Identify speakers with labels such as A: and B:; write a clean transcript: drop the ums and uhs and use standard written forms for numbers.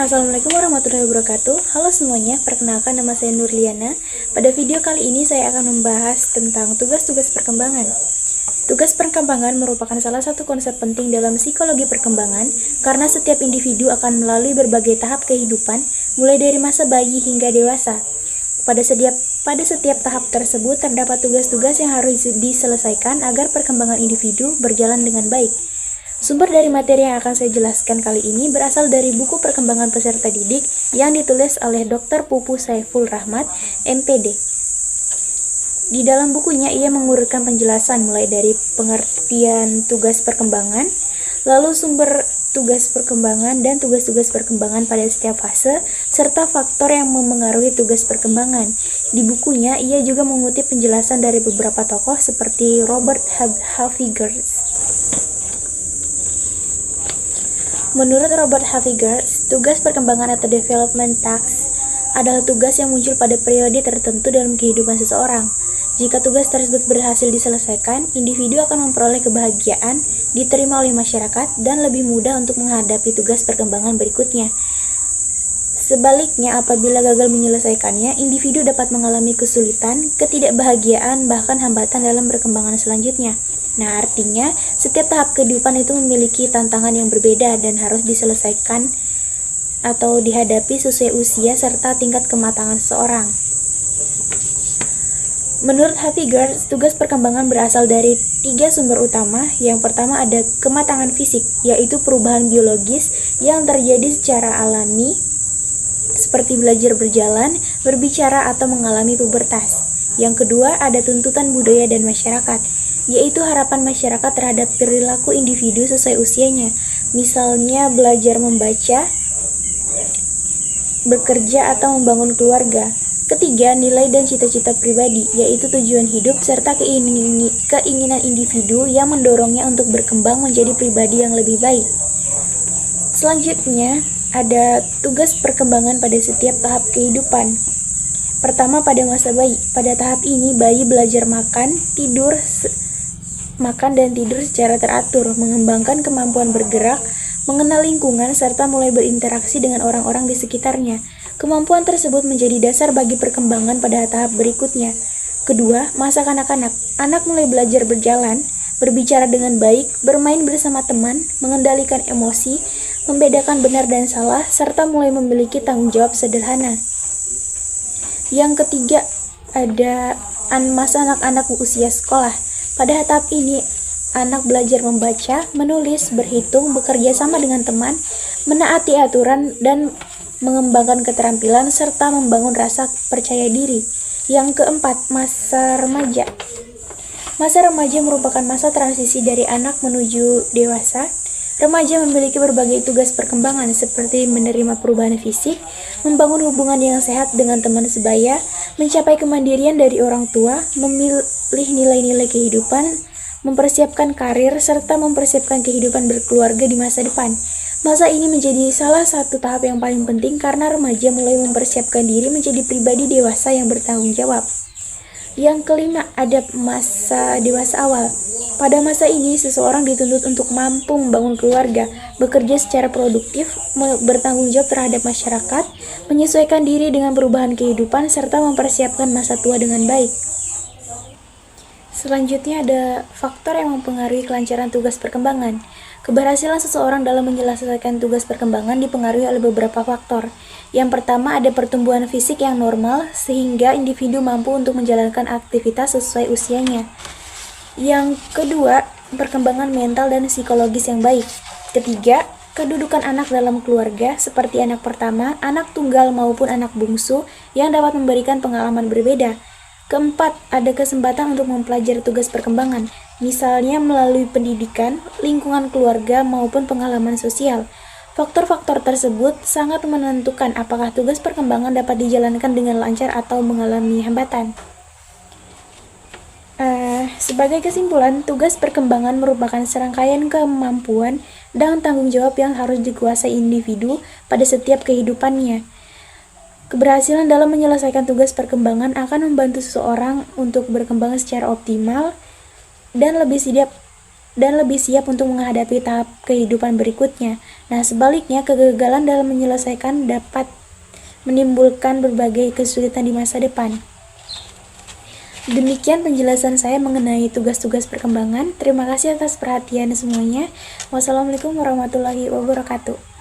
A: Assalamualaikum warahmatullahi wabarakatuh. Halo semuanya, perkenalkan nama saya Nurliana. Pada video kali ini saya akan membahas tentang tugas-tugas perkembangan. Tugas perkembangan merupakan salah satu konsep penting dalam psikologi perkembangan karena setiap individu akan melalui berbagai tahap kehidupan, mulai dari masa bayi hingga dewasa. Pada setiap tahap tersebut terdapat tugas-tugas yang harus diselesaikan agar perkembangan individu berjalan dengan baik. Sumber dari materi yang akan saya jelaskan kali ini berasal dari buku Perkembangan Peserta Didik yang ditulis oleh Dr. Pupu Saiful Rahmat, MPD. Di dalam bukunya ia mengurutkan penjelasan mulai dari pengertian tugas perkembangan, lalu sumber tugas perkembangan dan tugas-tugas perkembangan pada setiap fase, serta faktor yang memengaruhi tugas perkembangan. Di bukunya ia juga mengutip penjelasan dari beberapa tokoh seperti Robert Havigers. Menurut Robert Havigers, tugas perkembangan atau development tasks adalah tugas yang muncul pada periode tertentu dalam kehidupan seseorang. Jika tugas tersebut berhasil diselesaikan, individu akan memperoleh kebahagiaan, diterima oleh masyarakat, dan lebih mudah untuk menghadapi tugas perkembangan berikutnya. Sebaliknya, apabila gagal menyelesaikannya, individu dapat mengalami kesulitan, ketidakbahagiaan, bahkan hambatan dalam perkembangan selanjutnya. Nah, artinya, setiap tahap kehidupan itu memiliki tantangan yang berbeda dan harus diselesaikan atau dihadapi sesuai usia serta tingkat kematangan seseorang. Menurut Havigers, tugas perkembangan berasal dari 3 sumber utama. Yang pertama ada kematangan fisik, yaitu perubahan biologis yang terjadi secara alami, seperti belajar berjalan, berbicara, atau mengalami pubertas. Yang kedua ada tuntutan budaya dan masyarakat, yaitu harapan masyarakat terhadap perilaku individu sesuai usianya, misalnya belajar membaca, bekerja, atau membangun keluarga. Ketiga, nilai dan cita-cita pribadi, yaitu tujuan hidup serta keinginan individu yang mendorongnya untuk berkembang menjadi pribadi yang lebih baik. Selanjutnya, ada tugas perkembangan pada setiap tahap kehidupan. Pertama, pada masa bayi. Pada tahap ini, bayi belajar makan dan tidur secara teratur, mengembangkan kemampuan bergerak, mengenal lingkungan, serta mulai berinteraksi dengan orang-orang di sekitarnya. Kemampuan tersebut menjadi dasar bagi perkembangan pada tahap berikutnya. Kedua, masa kanak-kanak. Anak mulai belajar berjalan, berbicara dengan baik, bermain bersama teman, mengendalikan emosi, membedakan benar dan salah, serta mulai memiliki tanggung jawab sederhana. Yang ketiga, ada masa anak-anak usia sekolah. Pada tahap ini, anak belajar membaca, menulis, berhitung, bekerja sama dengan teman, menaati aturan, dan mengembangkan keterampilan, serta membangun rasa percaya diri. Yang keempat, masa remaja. Masa remaja merupakan masa transisi dari anak menuju dewasa. Remaja memiliki berbagai tugas perkembangan seperti menerima perubahan fisik, membangun hubungan yang sehat dengan teman sebaya, mencapai kemandirian dari orang tua, memilih nilai-nilai kehidupan, mempersiapkan karir, serta mempersiapkan kehidupan berkeluarga di masa depan. Masa ini menjadi salah satu tahap yang paling penting karena remaja mulai mempersiapkan diri menjadi pribadi dewasa yang bertanggung jawab. Yang kelima, ada masa dewasa awal. Pada masa ini, seseorang dituntut untuk mampu membangun keluarga, bekerja secara produktif, bertanggung jawab terhadap masyarakat, menyesuaikan diri dengan perubahan kehidupan, serta mempersiapkan masa tua dengan baik. Selanjutnya ada faktor yang mempengaruhi kelancaran tugas perkembangan. Keberhasilan seseorang dalam menyelesaikan tugas perkembangan dipengaruhi oleh beberapa faktor. Yang pertama ada pertumbuhan fisik yang normal, sehingga individu mampu untuk menjalankan aktivitas sesuai usianya. Yang kedua, perkembangan mental dan psikologis yang baik. Ketiga, kedudukan anak dalam keluarga, seperti anak pertama, anak tunggal maupun anak bungsu, yang dapat memberikan pengalaman berbeda. Keempat, ada kesempatan untuk mempelajari tugas perkembangan, misalnya melalui pendidikan, lingkungan keluarga, maupun pengalaman sosial. Faktor-faktor tersebut sangat menentukan apakah tugas perkembangan dapat dijalankan dengan lancar atau mengalami hambatan. Sebagai kesimpulan, tugas perkembangan merupakan serangkaian kemampuan dan tanggung jawab yang harus dikuasai individu pada setiap kehidupannya. Keberhasilan dalam menyelesaikan tugas perkembangan akan membantu seseorang untuk berkembang secara optimal dan lebih siap dan lebih siap untuk menghadapi tahap kehidupan berikutnya. Nah, sebaliknya, kegagalan dalam menyelesaikan dapat menimbulkan berbagai kesulitan di masa depan. Demikian penjelasan saya mengenai tugas-tugas perkembangan. Terima kasih atas perhatian semuanya. Wassalamualaikum warahmatullahi wabarakatuh.